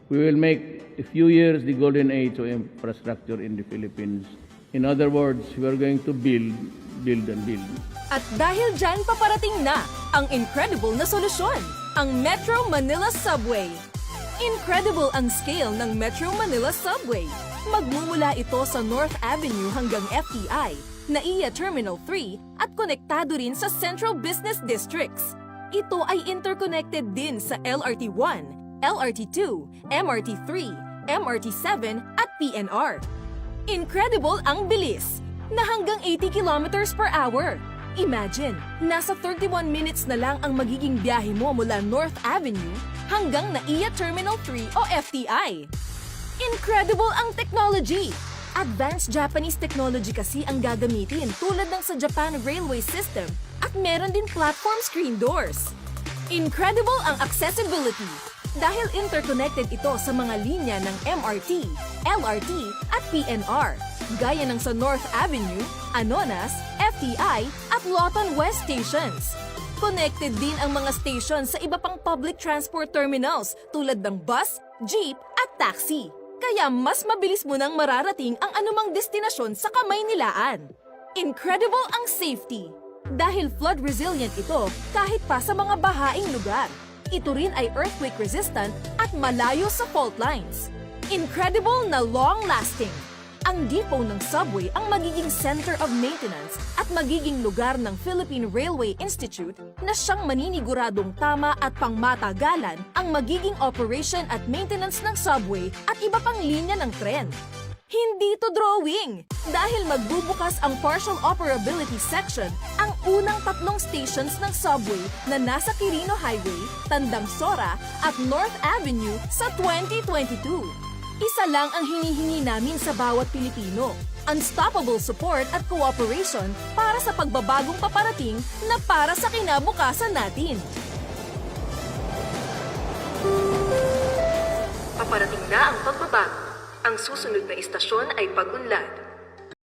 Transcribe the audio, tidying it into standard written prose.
We will make a few years the golden age of infrastructure in the Philippines. In other words, we are going to build, and build. At dahil dyan paparating na ang incredible na solusyon, ang Metro Manila Subway. Incredible ang scale ng Metro Manila Subway. Magmumula ito sa North Avenue hanggang FEI, NAIA Terminal 3 at konektado rin sa Central Business Districts. Ito ay interconnected din sa LRT1, LRT2, MRT3, MRT7 at PNR. Incredible ang bilis na hanggang 80 kilometers per hour. Imagine, nasa 31 minutes na lang ang magiging biyahe mo mula North Avenue hanggang NAIA Terminal 3 o FTI. Incredible ang technology! Advanced Japanese technology kasi ang gagamitin tulad ng sa Japan Railway System at meron din platform screen doors. Incredible ang accessibility dahil interconnected ito sa mga linya ng MRT, LRT at PNR, gaya ng sa North Avenue, Anonas, FTI at Lotan West stations. Connected din ang mga station sa iba pang public transport terminals tulad ng bus, jeep at taxi. Kaya mas mabilis mo nang mararating ang anumang destinasyon sa Kamaynilaan. Incredible ang safety dahil flood resilient ito kahit pa sa mga bahaing lugar. Ito rin ay earthquake resistant at malayo sa fault lines. Incredible na long-lasting. Ang depot ng subway ang magiging center of maintenance at magiging lugar ng Philippine Railway Institute na siyang maniniguradong tama at pangmatagalan ang magiging operation at maintenance ng subway at iba pang linya ng tren. Hindi to drawing dahil magbubukas ang partial operability section ang unang 3 stations ng subway na nasa Quirino Highway, Tandang Sora at North Avenue sa 2022. Isa lang ang hinihingi namin sa bawat Pilipino, unstoppable support at cooperation para sa pagbabagong paparating na para sa kinabukasan natin. Paparating na ang pagbabago. Ang susunod na istasyon ay pag-unlad.